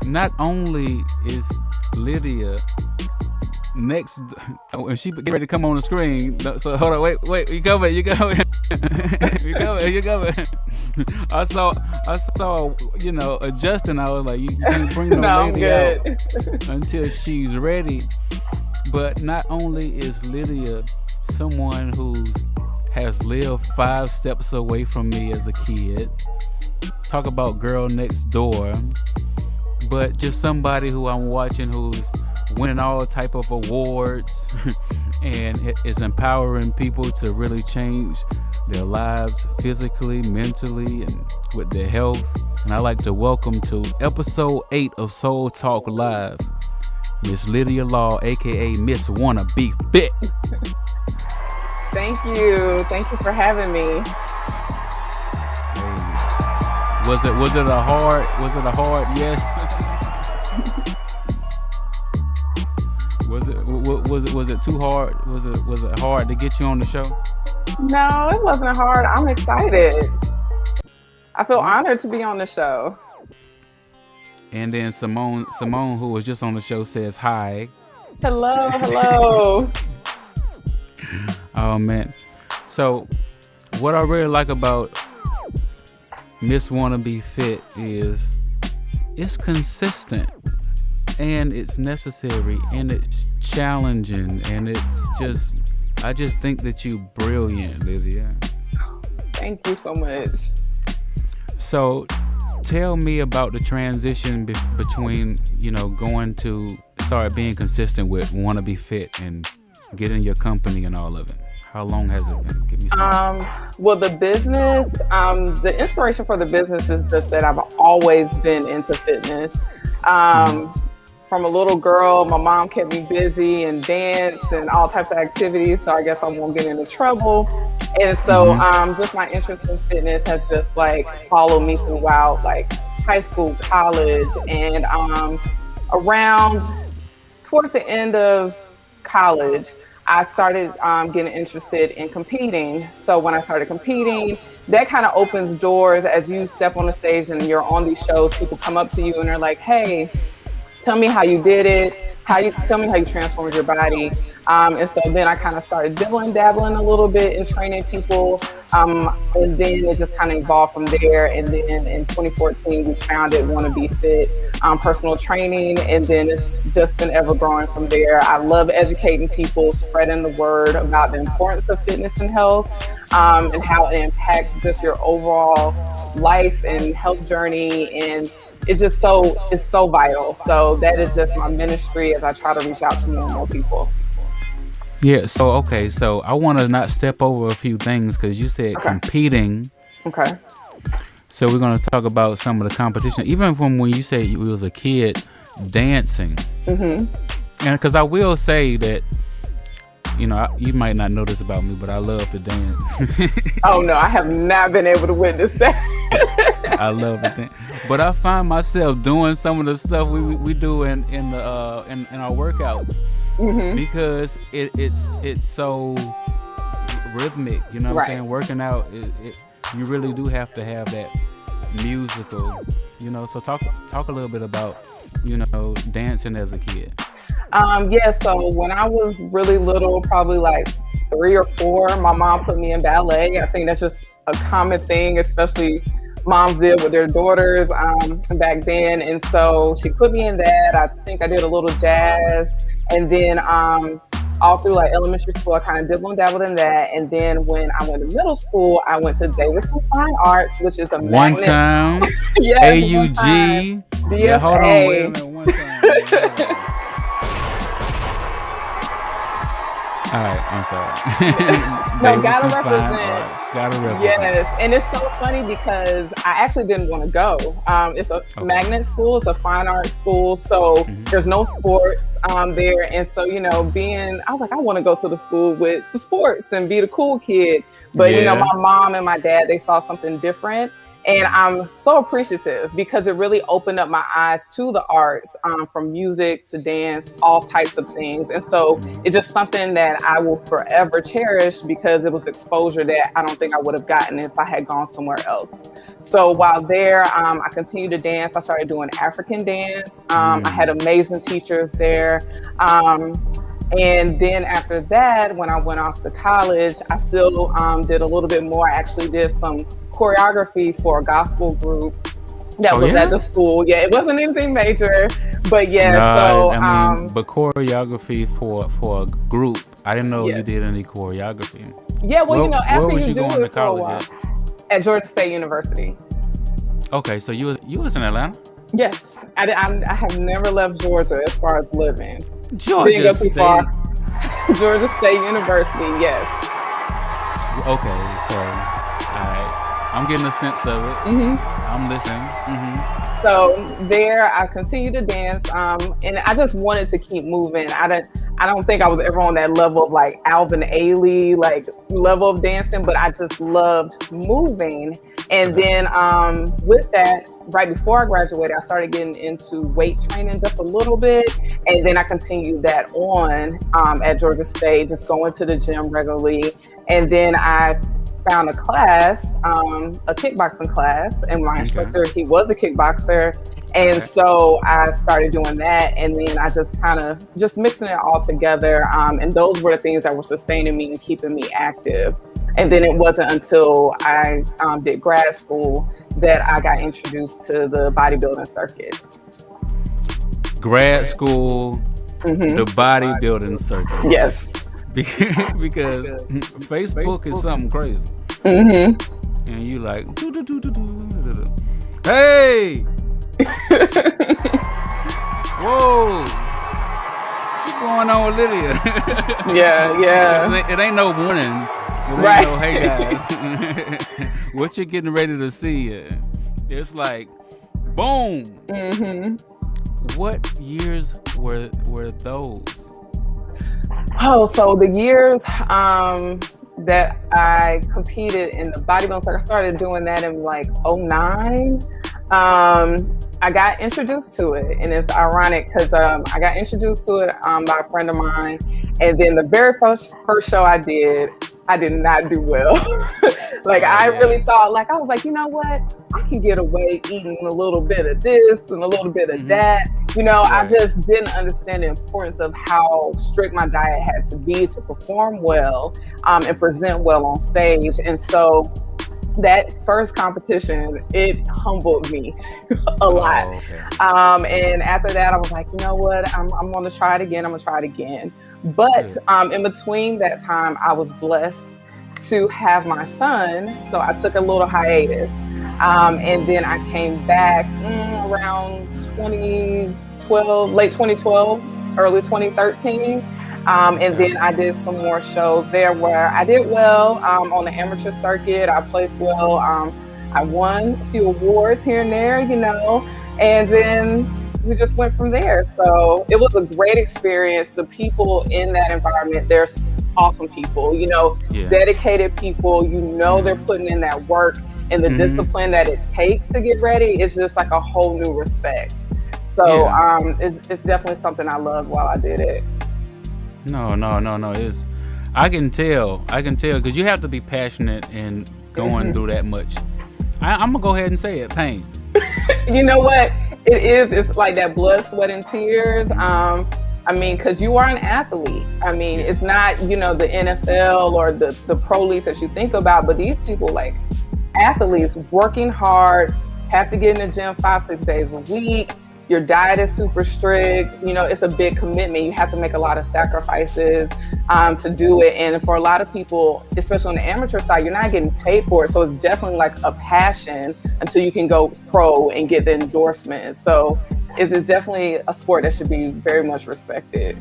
not only is Lydia next, when she get ready to come on the screen. So hold on, wait, you cover. I saw, adjusting. I was like, you can't bring no No, I'm lady out good. until she's ready. But not only is Lydia someone who has lived 5 steps away from me as a kid, talk about girl next door, but just somebody who I'm watching who's winning all type of awards and is empowering people to really change their lives physically, mentally, and with their health. And I like to welcome to episode 8 of Soul Talk Live, Miss Lydia Law, aka Miss Wanna Be Fit. Thank you. Thank you for having me. Hey, was it a hard yes? Was it too hard? Was it hard to get you on the show? No, it wasn't hard. I'm excited. I feel Yeah. honored to be on the show. And then Simone, who was just on the show, says hi. Hello, hello. Oh man. So what I really like about Miss Wanna Be Fit is it's consistent and it's necessary and it's challenging and it's just I just think that you brilliant, Lydia. Thank you so much. So tell me about the transition between, going to start being consistent with Wanna Be Fit and getting your company and all of it. How long has it been? Give me some. Well, the business, the inspiration for the business is just that I've always been into fitness. Mhm. From a little girl, my mom kept me busy and dance and all types of activities. So I guess I won't get into trouble. And so, Mhm. just my interest in fitness has just like followed me throughout like high school, college, and around towards the end of college, I started getting interested in competing. So when I started competing, that kind of opens doors as you step on the stage and you're on these shows. People come up to you and they're like, "Hey, tell me how you did it. Tell me how you transformed your body." And so then I kind of started dabbling a little bit in training people. And then it just kind of evolved from there. And then in 2014, we founded Wanna Be Fit Personal Training. And then it's just been ever growing from there. I love educating people, spreading the word about the importance of fitness and health, and how it impacts just your overall life and health journey. And it's so vital. So that is just my ministry as I try to reach out to more and more people. Yeah, so okay, so I want to not step over a few things because you said Okay. competing. Okay. So we're going to talk about some of the competition, even from when you said you was a kid dancing. Hmm. And because I will say that, you might not know this about me, but I love to dance. Oh no, I have not been able to witness that. I love to dance, but I find myself doing some of the stuff we do in our workouts Hmm. because it's so rhythmic. You know what I'm Right. saying? Working out, you really do have to have that musical. So talk a little bit about dancing as a kid. Yeah, so when I was really little, probably like 3 or 4, my mom put me in ballet. I think that's just a common thing, especially moms did with their daughters back then. And so she put me in that. I think I did a little jazz. And then all through like elementary school, I kind of dabbled in that. And then when I went to middle school, I went to Davidson Fine Arts, which is a One magnet. time, Yes, one time. AUG. Yeah, hold on, wait a DFA. minute. One time. Hold on. All right, I'm sorry. No, gotta Davidson Fine represent. Arts. Gotta represent. Yes, and it's so funny because I actually didn't want to go. It's a Okay. magnet school, it's a fine arts school, so Hmm. there's no sports there. And so, I was like, I want to go to the school with the sports and be the cool kid. But, Yeah. my mom and my dad, they saw something different. And I'm so appreciative because it really opened up my eyes to the arts, from music to dance, all types of things. And so Mhm. it's just something that I will forever cherish because it was exposure that I don't think I would have gotten if I had gone somewhere else. So while there, I continued to dance. I started doing African dance. I had Mm. amazing teachers there. Um, and then after that, when I went off to college, I still did a little bit more. I actually did some choreography for a gospel group that Oh was at yeah? the school. Yeah, it wasn't anything major, but No, yeah. I, So I mean, but choreography for a group. I didn't know you yes, did any choreography. yeah. Well, Where after was you you do going to it for a college while at? at Georgia State University. Okay, so you was in Atlanta, Yes, I have never left Georgia as far as living. Didn't Georgia go too far. State. Georgia State University. Yes. Okay, so I'm getting a sense of it. Hmm. I'm listening. So there, I continued to dance, and I just wanted to keep moving. I don't think I was ever on that level of like Alvin Ailey, like level of dancing, but I just loved moving. And Okay. then with that, right before I graduated, I started getting into weight training just a little bit, and then I continued that on at Georgia State, just going to the gym regularly. And then I found a class, a kickboxing class, and my Okay. instructor, he was a kickboxer. All And right. so I started doing that, and then I just kind of just mixing it all together. And those were the things that were sustaining me and keeping me active. And then it wasn't until I did grad school that I got introduced to the bodybuilding circuit. Grad school, the Hmm. bodybuilding circuit, Yes. because Facebook is something crazy, Hmm. and you like, hey, whoa, what's going on with Lydia? Yeah, yeah. It ain't no warning. It ain't Right. no, hey guys, what you're getting ready to see. It's like, boom. Hmm. What years were those? Oh, so the years that I competed in the bodybuilding circuit, I started doing that in like '09. I got introduced to it, and it's ironic because I got introduced to it by a friend of mine, and then the very first show I did not do well. Like Oh I yeah. really thought, like I was like, you know what, I can get away eating a little bit of this and a little bit of Hmm. that. I Right. just didn't understand the importance of how strict my diet had to be to perform well and present well on stage. And so that first competition, it humbled me a lot. Oh, okay. And after that, I was like, you know what? I'm going to try it again. I'm going to try it again. But Good. in between that time, I was blessed to have my son. So I took a little hiatus. And then I came back around 2012, late 2012, early 2013. And Okay. then I did some more shows there where I did well on the amateur circuit. I placed well. I won a few awards here and there, and then we just went from there. So it was a great experience. The people in that environment, they're awesome people, Yeah. dedicated people, they're Hmm. putting in that work and the Hmm. discipline that it takes to get ready is just like a whole new respect. So Yeah. it's definitely something I loved while I did it. No, no, no, no. It's I can tell. I can tell because you have to be passionate in going Hmm. through that much. I'm gonna go ahead and say it. Pain. You know what? It's like that blood, sweat, and tears. Hmm. Because you are an athlete. Yeah. It's not, the NFL or the pro leagues that you think about, but these people, like athletes, working hard, have to get in the gym 5, 6 days a week. Your diet is super strict. It's a big commitment. You have to make a lot of sacrifices to do it. And for a lot of people, especially on the amateur side, you're not getting paid for it. So it's definitely like a passion until you can go pro and get the endorsement. So it's definitely a sport that should be very much respected.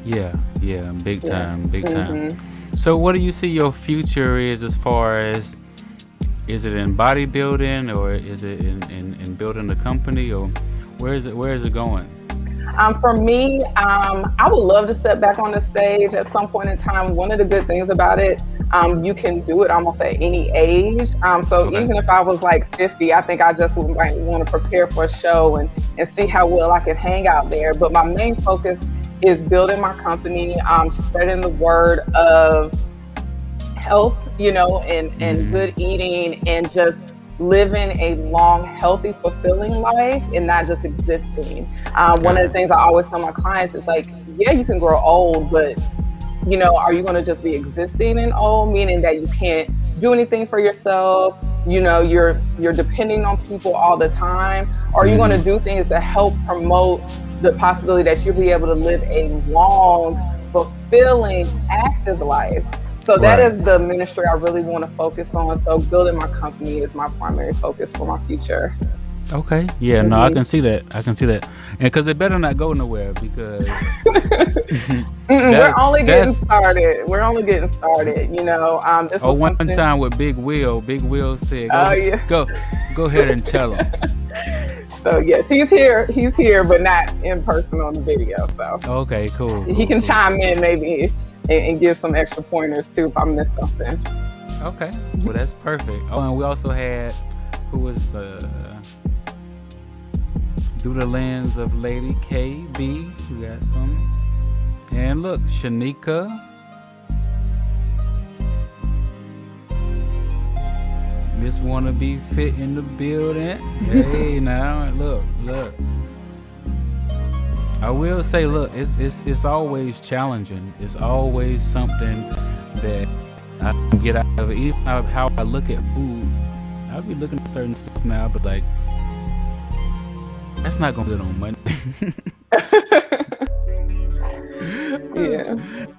Yeah. Yeah. Big Yeah. time. Big time. Hmm. So, what do you see your future is as far as is it in bodybuilding or is it in building the company or where is it going? For me, I would love to step back on the stage at some point in time. One of the good things about it You can do it almost at any age. So Okay. even if I was like 50, I think I just might want to prepare for a show and see how well I can hang out there. But my main focus is building my company, spreading the word of health, and Hmm. good eating, and just living a long, healthy, fulfilling life and not just existing. One of the Got things I always tell my clients is like, yeah, you can grow old, but are you going to just be existing in old, meaning that you can't do anything for yourself? You're depending on people all the time. Or are you going to hmm do things to help promote the possibility that you'll be able to live a long, fulfilling, active life? So that Right. is the ministry I really want to focus on. So building my company is my primary focus for my future. Okay. Yeah. No, I Mhm. can see that. I can see that. And because it better not go nowhere because We're that only getting that's started. We're only getting started. This oh, was one something. time with Big Will. Big Will said, "Go Oh ahead, yeah. go ahead and tell him." So yes, he's here. He's here, but not in person on the video. So Okay. Cool. he Cool. can Cool. chime in maybe and give some extra pointers too if I miss something. Okay. Well, that's perfect. Oh, and we also had who was through the lens of Lady KB. We got some. And look, Shanika, Miss Wanna Be Fit in the building. Hey, now look. I will say, look, it's always challenging. It's always something that I can get out of it. Even how I look at food, I'll be looking at certain stuff now, but like that's not gonna be good on Monday. Yeah.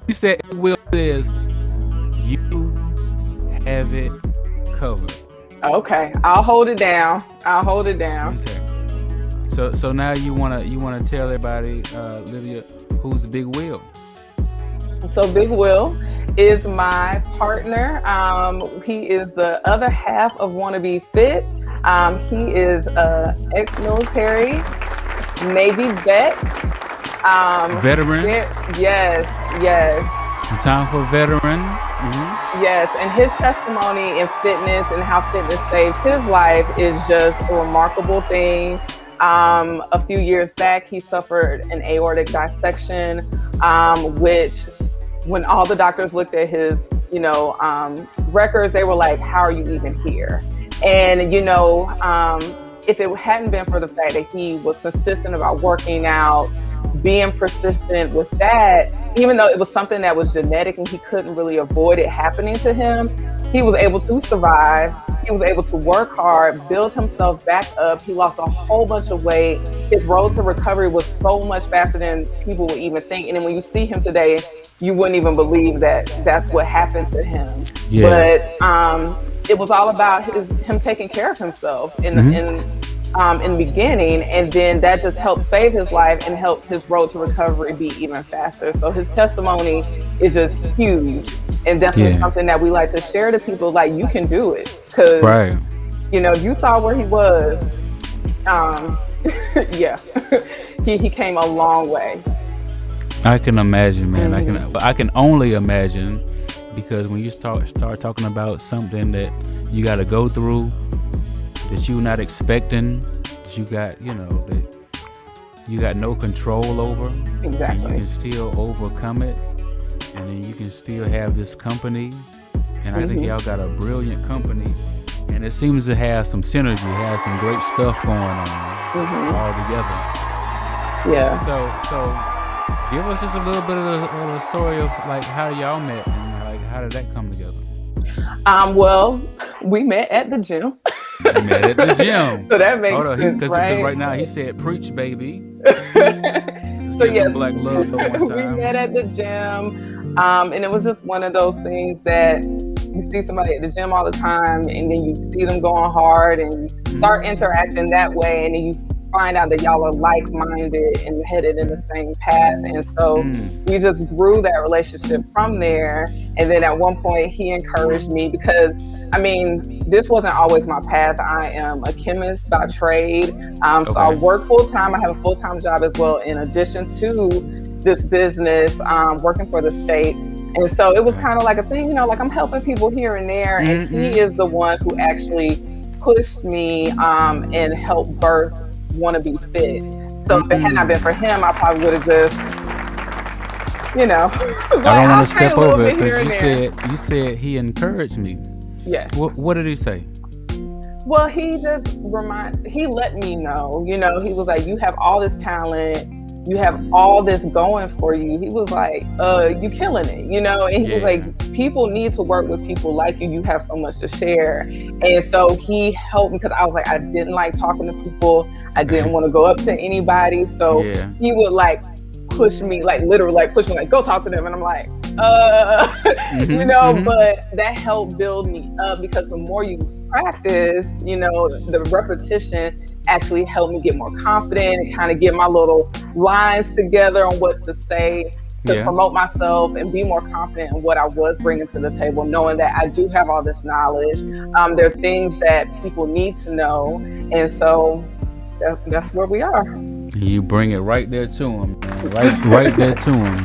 You said Will says you have it covered. Okay. I'll hold it down. I'll hold it down. Okay. So now you wanna tell everybody, Lydia, who's Big Will? So Big Will is my partner. He is the other half of Wanna Be Fit. He is a ex-military Navy vet. Veteran. Yes, yes. Time for veteran. Hmm. Yes, and his testimony in fitness and how fitness saved his life is just a remarkable thing. A few years back, he suffered an aortic dissection, which, when all the doctors looked at his, records, they were like, "How are you even here?" And if it hadn't been for the fact that he was consistent about working out, being persistent with that, even though it was something that was genetic and he couldn't really avoid it happening to him, he was able to survive. He was able to work hard, build himself back up. He lost a whole bunch of weight. His road to recovery was so much faster than people would even think. And then when you see him today, you wouldn't even believe that that's what happened to him. Yeah. But it was all about him taking care of himself in the beginning, and then that just helped save his life and help his road to recovery be even faster. So his testimony is just huge and definitely Yeah. something that we like to share to people. Like, you can do it, because Right. you saw where he was. Yeah, he came a long way. I can imagine, man. Mhm. I can only imagine because when you start talking about something that you got to go through that you're not expecting, that you got no control over, and you Exactly. can still overcome it, and then you can still have this company. And I think Hmm. y'all got a brilliant company, and it seems to have some synergy, has some great stuff going on Hmm. all together. Yeah. So give us just a little bit of the story of like how y'all met and like how did that come together? Well, we met at the gym. You met at the gym. So that makes Hold on, sense, because right? right now he said preach, baby. So Give some yes, black love one we time. met at the gym, and it was just one of those things that you see somebody at the gym all the time, and then you see them going hard, and you start interacting that way, and then you find out that y'all are like-minded and headed in the same path. And so Mm. we just grew that relationship from there. And then at one point, he encouraged me because, I mean, this wasn't always my path. I am a chemist by trade. So I Okay. work full-time. I have a full-time job as well, in addition to this business, working for the state. And so it was Okay. kind of like a thing, like I'm helping people here and there. And he Mm-mm. is the one who actually pushed me and helped birth Want to Be Fit. So if it had not been for Mm-mm. him, I probably would have just, like I don't want I'll to train a step little over it bit here because and there. you said he encouraged me. Yes. What did he say? Well, he let me know, he was like, you have all this talent, you have all this going for you. He was like, you killing it, and he was Yeah. like, people need to work with people like you. You have so much to share. And so he helped me because I was like, I didn't like talking to people. I didn't want to go up to anybody. So Yeah. he would like push me, like literally like push me, like go talk to them. And I'm like, Mm-hmm. Mm-hmm. but that helped build me up because the more you practice, the repetition actually helped me get more confident and kind of get my little lines together on what to say to Yeah. promote myself and be more confident in what I was bringing to the table, knowing that I do have all this knowledge. There are things that people need to know. And so that's where we are. You bring it right there to him, man. Right there to him.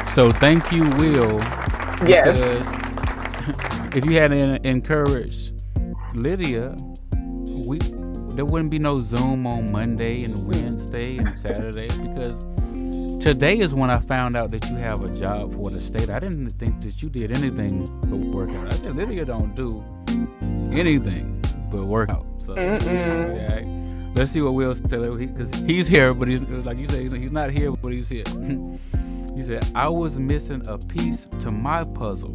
So thank you, Will, Yes. because if you hadn't encouraged Lydia, we there wouldn't be no Zoom on Monday and Wednesday and Saturday because today is when I found out that you have a job for the state. I didn't think that you did anything but work out. I said Lydia don't do anything but work out. So Mm-mm. yeah, let's see what Will's telling because he's here, but he's like you said, he's not here, but he's here. He said, I was missing a piece to my puzzle,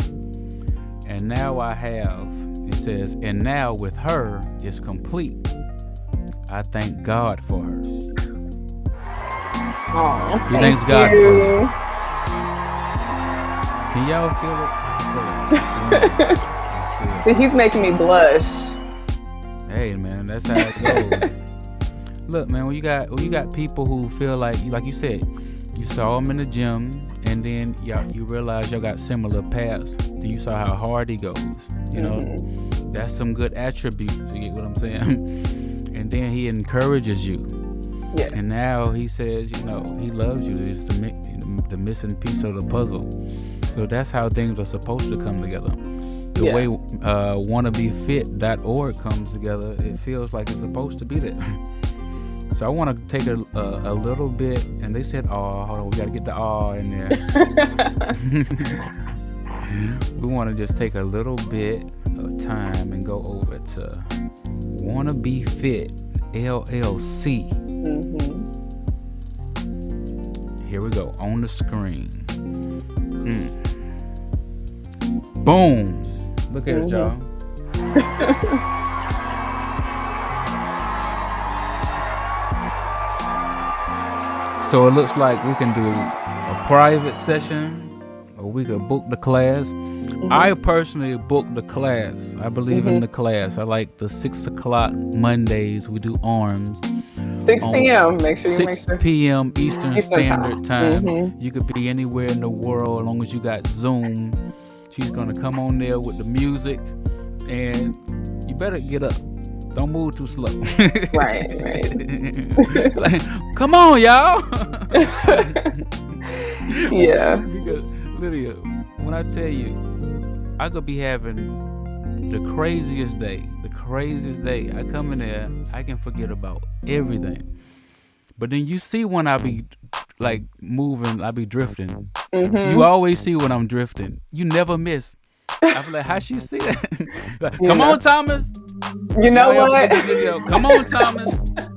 and now I have. It says, and now with her, it's complete. I thank God for her. Oh, He thank thanks God for her. you. Can y'all feel it? I feel it. That's good. He's making me blush. Hey man, that's how it goes. Look, man, when you got people who feel like you said, you saw him in the gym, and then you realize y'all got similar paths. Then you saw how hard he goes. That's some good attributes. You get what I'm saying? And then he encourages you, Yes. and now he says, he loves you. It's the missing piece of the puzzle. So that's how things are supposed to come together. The Yeah. way wannabefit.org comes together, it feels like it's supposed to be there. So I want to take a little bit, and they said, "Oh, hold on, we got to get the in there." We want to just take a little bit of time and go over to Wanna Be Fit LLC. Mm-hmm. Here we go on the screen. Boom! Look at it, y'all. So it looks like we can do a private session, or we could book the class. I personally booked the class. I believe in the class. I like the 6 o'clock Mondays. We do arms. 6 on p.m. Make sure you 6 make sure. p.m. Eastern Standard Time. Mhm. You could be anywhere in the world as long as you got Zoom. She's gonna come on there with the music, and you better get up. Don't move too slow. Right. Like, come on, y'all. Yeah. Because Lydia, when I tell you, I could be having the craziest day. I come in there, I can forget about everything. But then you see when I be like moving, I be drifting. You always see when I'm drifting. You never miss. I feel like, how she see that? Like, come on, Thomas. You know Y'all ever what? get the video? Come on, Thomas.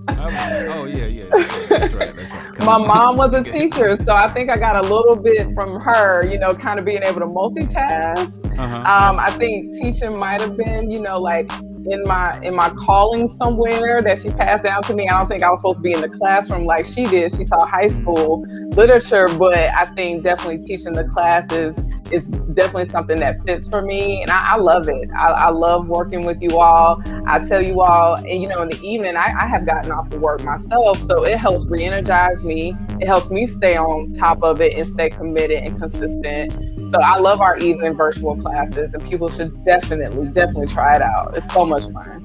Oh yeah. That's right. Come My on. mom was a teacher, so I think I got a little bit from her, kind of being able to multitask. I think teaching might have been, like in my calling somewhere that she passed down to me. I don't think I was supposed to be in the classroom like she did. She taught high school literature, but I think definitely teaching the classes is definitely something that fits for me, and I love it. I love working with you all. I tell you all, and in the evening, I have gotten off of work myself, so it helps re-energize me. It helps me stay on top of it and stay committed and consistent. So I love our evening virtual classes, and people should definitely try it out. It's so much fun.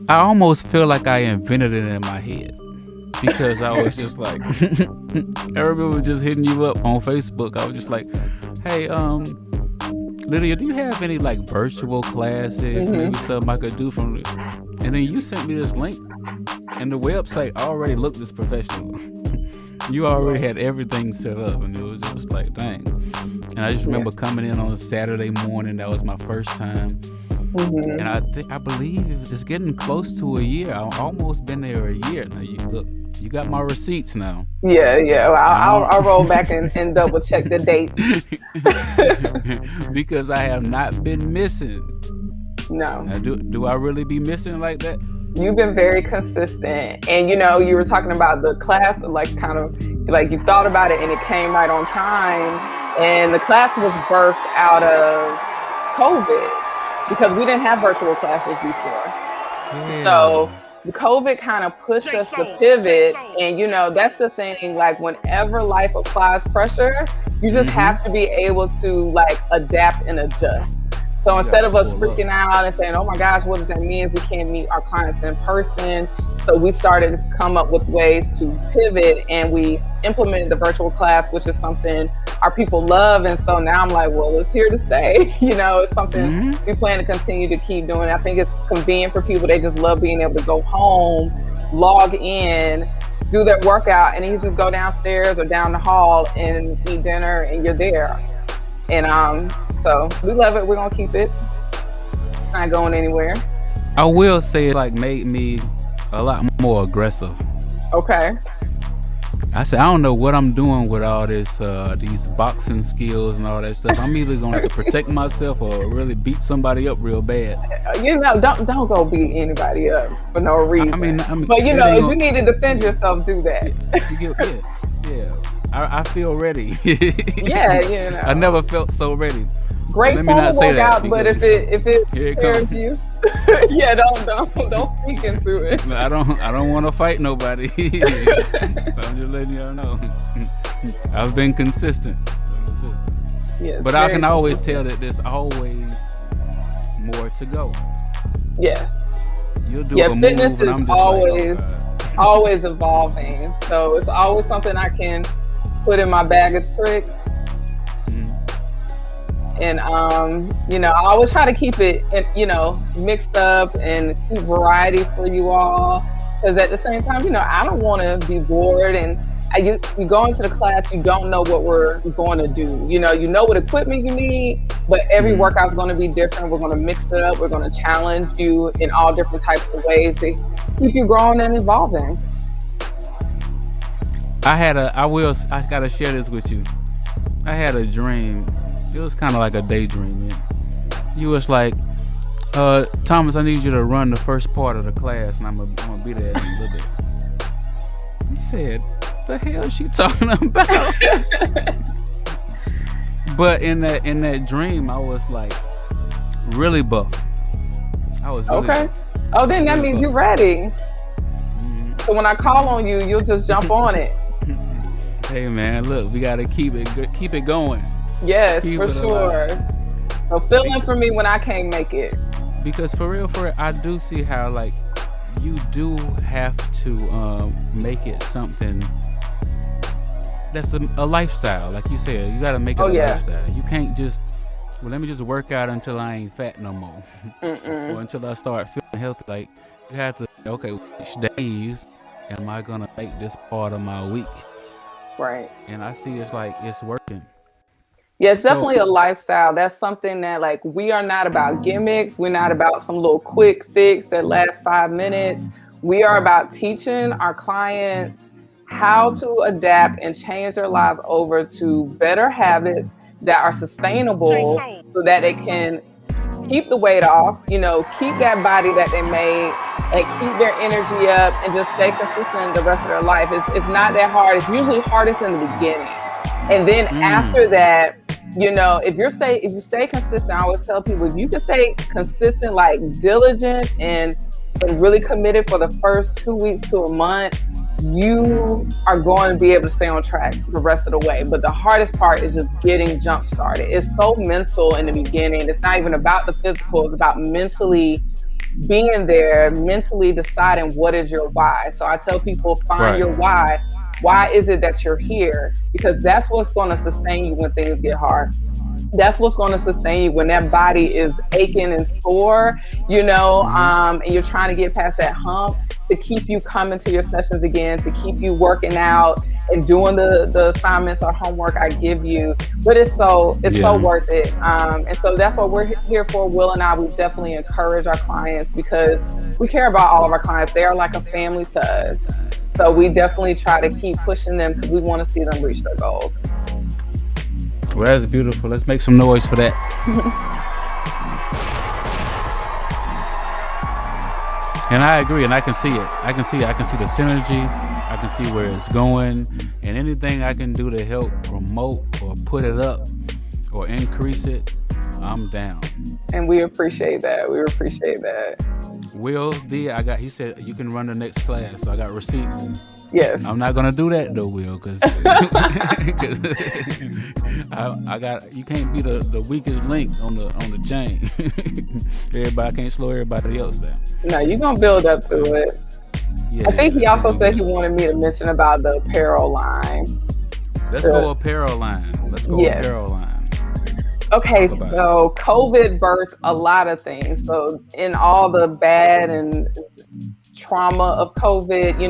I almost feel like I invented it in my head. because I was just like, I remember just hitting you up on Facebook. I was just like, hey, Lydia, do you have any like virtual classes, maybe something I could do from the... And then you sent me this link, and the website already looked this professional. You already had everything set up, and it was just like, dang. And I just remember coming in on a Saturday morning. That was my first time. And I believe it was just getting close to a year. I've almost been there a year. Now you got my receipts now. Yeah. Well, I'll roll back and double check the date. Because I have not been missing. No. Now, do I really be missing like that? You've been very consistent, and you were talking about the class, like kind of like you thought about it and it came right on time. And the class was birthed out of COVID because we didn't have virtual classes before. Yeah. So COVID kind of pushed us to pivot, and that's the thing. Like whenever life applies pressure, you just have to be able to like adapt and adjust. So instead of us freaking out and saying, oh my gosh, what does that mean if we can't meet our clients in person? So we started to come up with ways to pivot, and we implemented the virtual class, which is something our people love. And so now I'm like, well, it's here to stay. It's something we plan to continue to keep doing. I think it's convenient for people. They just love being able to go home, log in, do their workout, and then you just go downstairs or down the hall and eat dinner, and you're there. And so we love it. We're gonna keep it. It's not going anywhere. I will say it like made me a lot more aggressive. Okay. I said, I don't know what I'm doing with all this, these boxing skills and all that stuff. I'm either gonna have to protect myself or really beat somebody up real bad. Don't go beat anybody up for no reason. I mean, but if you need to defend yourself, do that. Yeah. I feel ready. Yeah, I never felt so ready. Great phone workout, but if it scares you, yeah, don't speak into it. I don't want to fight nobody. I'm just letting y'all know. I've been consistent. Yes, but I can always tell that there's always more to go. Yes. You'll do a fitness move, and I'm is just always evolving. So it's always something I can put in my bag of tricks. And I always try to keep it, mixed up and keep variety for you all. Because at the same time, I don't want to be bored. And you go into the class, you don't know what we're going to do. You know what equipment you need, but every workout is going to be different. We're going to mix it up. We're going to challenge you in all different types of ways to keep you growing and evolving. I gotta share this with you. I had a dream. It was kind of like a daydream. You was like, Thomas, I need you to run the first part of the class, and I'm gonna be there in a little bit. He said, "What the hell is she talking about?" But in that dream, I was like really buff. I was really okay. buff. Oh, then that means you're ready. So when I call on you, you'll just jump on it. Hey man, look, we gotta keep it going. Yes, for sure. So fill in for me when I can't make it. Because for real, I do see how like you do have to make it something that's a lifestyle. Like you said, you gotta make it a lifestyle. You can't just, let me just work out until I ain't fat no more. Or until I start feeling healthy. Like you have to, okay, which days am I gonna make this part of my week? Right. And I see it's like it's working. Yeah, it's definitely a lifestyle. That's something that like we are not about gimmicks. We're not about some little quick fix that lasts 5 minutes. We are about teaching our clients how to adapt and change their lives over to better habits that are sustainable so that they can keep the weight off, keep that body that they made, and keep their energy up and just stay consistent the rest of their life. It's not that hard. It's usually hardest in the beginning. And then after that, if you stay consistent, I always tell people, if you can stay consistent, like diligent and really committed for the first 2 weeks to a month, you are going to be able to stay on track the rest of the way. But the hardest part is just getting jump started. It's so mental in the beginning. It's not even about the physical. It's about mentally being there, mentally deciding what is your why. So I tell people, find Right. your why. Why is it that you're here? Because that's what's going to sustain you when things get hard. That's what's going to sustain you when that body is aching and sore, and you're trying to get past that hump, to keep you coming to your sessions again, to keep you working out and doing the assignments or homework I give you. But it's so worth it. And so that's what we're here for. Will and I, we definitely encourage our clients because we care about all of our clients. They are like a family to us. So we definitely try to keep pushing them because we want to see them reach their goals. Well, that's beautiful. Let's make some noise for that. And I agree, and I can see it. I can see the synergy. I can see where it's going, and anything I can do to help promote or put it up or increase it, I'm down. And we appreciate that. Will D, he said you can run the next class, so I got receipts. Yes. I'm not gonna do that though, Will, because I got, you can't be the weakest link on the chain. Everybody can't slow everybody else down. No, you're gonna build up to it. Yeah, I think he also said he wanted me to mention about the apparel line. Let's go apparel line. Apparel line. Okay, so COVID birthed a lot of things. So in all the bad and trauma of COVID,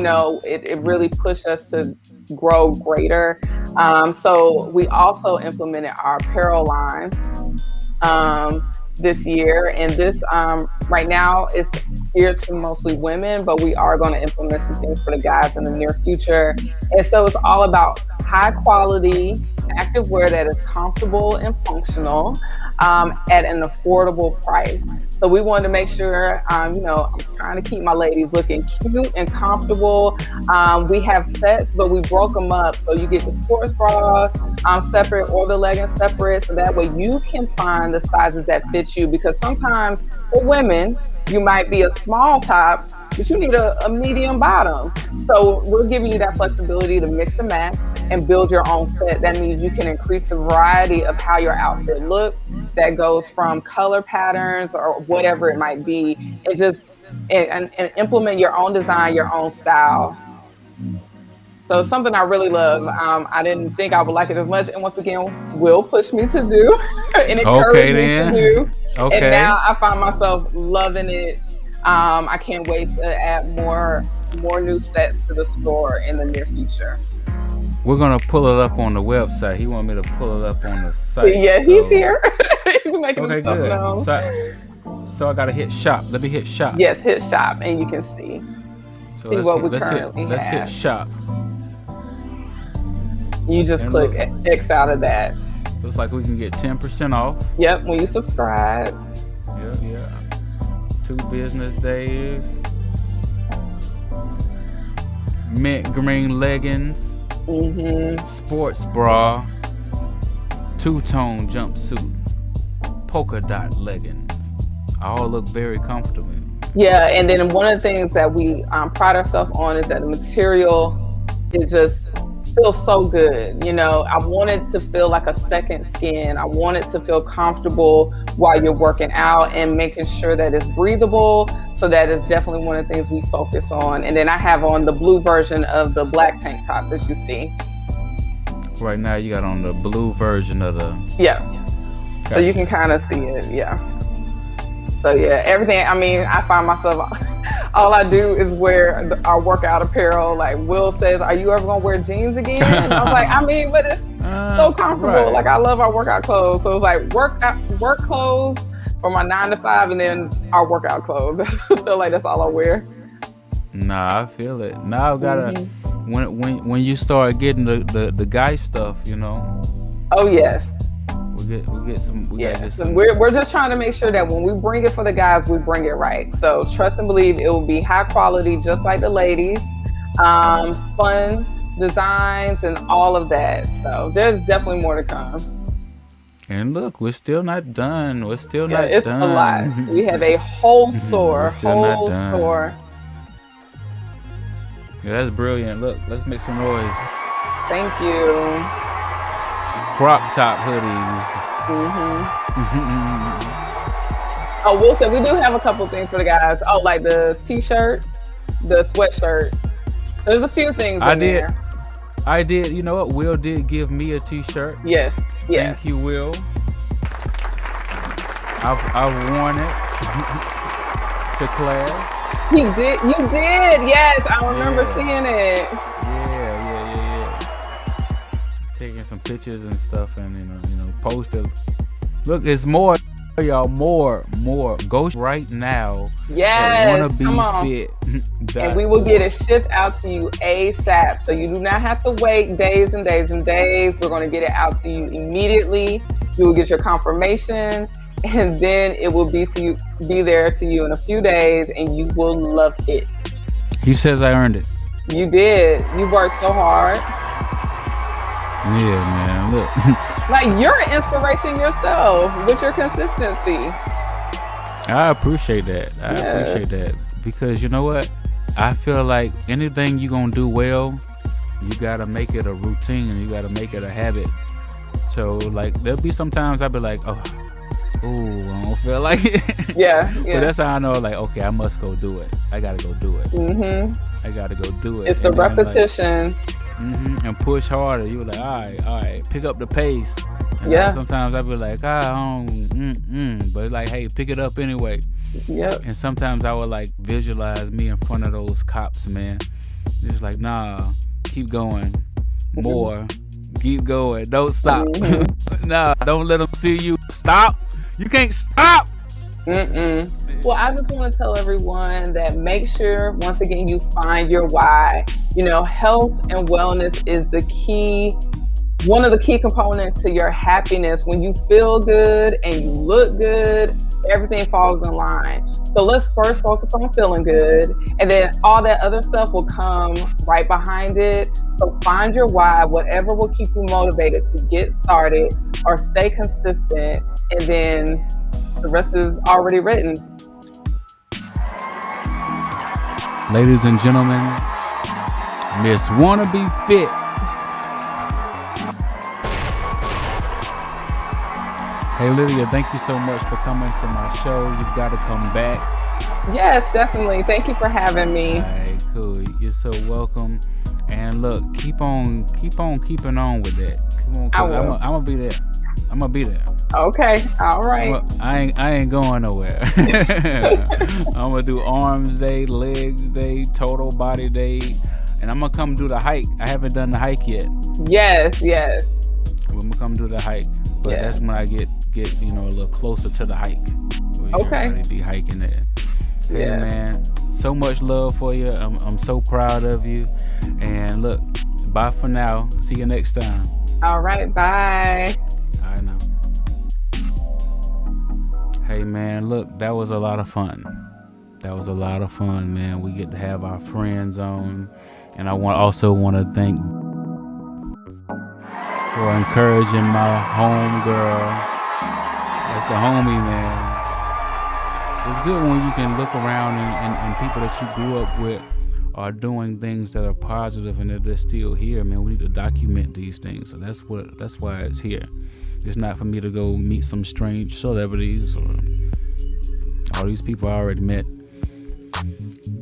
it really pushed us to grow greater. So we also implemented our apparel line this year, and this right now is geared to mostly women, but we are going to implement some things for the guys in the near future. And so it's all about high quality activewear that is comfortable and functional at an affordable price. So we wanted to make sure, I'm trying to keep my ladies looking cute and comfortable. We have sets, but we broke them up. So you get the sports bra separate or the leggings separate. So that way you can find the sizes that fit you. Because sometimes for women, you might be a small top, but you need a medium bottom. So we're giving you that flexibility to mix and match and build your own set. That means you can increase the variety of how your outfit looks. That goes from color patterns or whatever it might be, and just and implement your own design, your own style. So it's something I really love. I didn't think I would like it as much, and once again, Will push me to do and encourage me to do. Okay. And now I find myself loving it. I can't wait to add more new sets to the store in the near future. We're gonna pull it up on the website. He want me to pull it up on the site. Yeah, so. He's here. He's making himself known. So I gotta hit shop. Let me hit shop. Yes, hit shop, and you can see what we currently have. Let's hit shop. You just click X out of that. Looks like we can get 10% off. Yep, when you subscribe. Yeah. 2 business days. Mint green leggings. Sports bra. 2-tone jumpsuit. Polka dot leggings. All look very comfortable. Yeah, and then one of the things that we pride ourselves on is that the material is just feels so good. I want it to feel like a second skin. I want it to feel comfortable while you're working out, and making sure that it's breathable. So that is definitely one of the things we focus on. And then I have on the blue version of the black tank top that you see. Right now you got on the blue version of the... Yeah. Gotcha. So you can kind of see it, yeah. So yeah, everything, I find myself, all I do is wear our workout apparel. Like Will says, are you ever going to wear jeans again? And I was like, but it's so comfortable. Right. Like I love our workout clothes. So it's like work clothes for my 9 to 5, and then our workout clothes. I feel like that's all I wear. Nah, I feel it. Now I've gotta, when you start getting the guy stuff, Oh yes. We get some. Yes, and we're just trying to make sure that when we bring it for the guys, we bring it right. So trust and believe it will be high quality, just like the ladies. Fun designs and all of that. So there's definitely more to come. And look, we're still not done. It's done. It's a lot. We have a whole store. Store. Yeah, that's brilliant. Look, let's make some noise. Thank you. Crop top hoodies. Oh, we'll say we do have a couple things for the guys. Oh, like the t-shirt, the sweatshirt. There's a few things I in did. there. I did. You know what? Will did give me a T-shirt. Yes. Yes. Thank you, Will. I've worn it to class. He did. You did. Yes, I remember Yeah. seeing it. Yeah. Taking some pictures and stuff, and post it. Look, it's more, y'all. More. Go right now. Yes. Wanna be Come on. fit. And we will get it shipped out to you ASAP. So you do not have to wait days and days and days. We're going to get it out to you immediately. You will get your confirmation, and then it will be there to you in a few days, and you will love it. He says I earned it. You did. You worked so hard. Yeah, man. Look. Like, you're an inspiration yourself with your consistency. I appreciate that. I Yes. appreciate that. Because you know what? I feel like anything you're going to do well, you got to make it a routine. You got to make it a habit. So, like, there'll be sometimes I'll be like, I don't feel like it. Yeah. But that's how I know, like, okay, I must go do it. I got to go do it. Mm-hmm. I got to go do it. It's the And then, repetition. and push harder. You were like, all right, pick up the pace. And Yeah. like, sometimes I'll be like, but like, hey, pick it up anyway. Yep. And sometimes I would like visualize me in front of those cops, man. Just like, nah, keep going, more, keep going, don't stop. Nah, don't let them see you stop. You can't stop. Well, I just want to tell everyone that make sure, once again, you find your why. Health and wellness is the key, one of the key components to your happiness. When you feel good and you look good, everything falls in line. So let's first focus on feeling good, and then all that other stuff will come right behind it. So find your why, whatever will keep you motivated to get started or stay consistent, and then the rest is already written. Ladies and gentlemen, Miss Wannabe Fit. Hey Lydia, thank you so much for coming to my show. You've got to come back. Yes, definitely. Thank you for having me. All right, cool. You're so welcome. And look, keep on keeping on with that. Come on, I will. I'm gonna be there. I'm gonna be there. Okay. All right. I ain't going nowhere. I'm gonna do arms day, legs day, total body day, and I'm gonna come do the hike. I haven't done the hike yet. Yes. I'm gonna come do the hike, but Yeah. that's when I get a little closer to the hike. Okay. Everybody be hiking there. Hey Yeah. man, so much love for you. I'm so proud of you. And look, bye for now. See you next time. All right. Bye. I know. Hey man, look, that was a lot of fun. Man. We get to have our friends on, and I also want to thank for encouraging my home girl. That's the homie, man. It's good when you can look around and people that you grew up with are doing things that are positive and that they're still here, man. We need to document these things. So that's why it's here. It's not for me to go meet some strange celebrities or all these people I already met.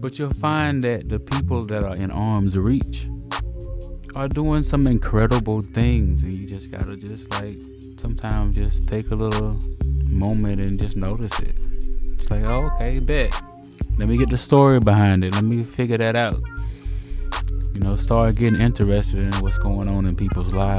But you'll find that the people that are in arm's reach are doing some incredible things, and you just gotta sometimes just take a little moment and just notice it. It's like, oh, okay, bet. Let me get the story behind it. Let me figure that out. Start getting interested in what's going on in people's lives.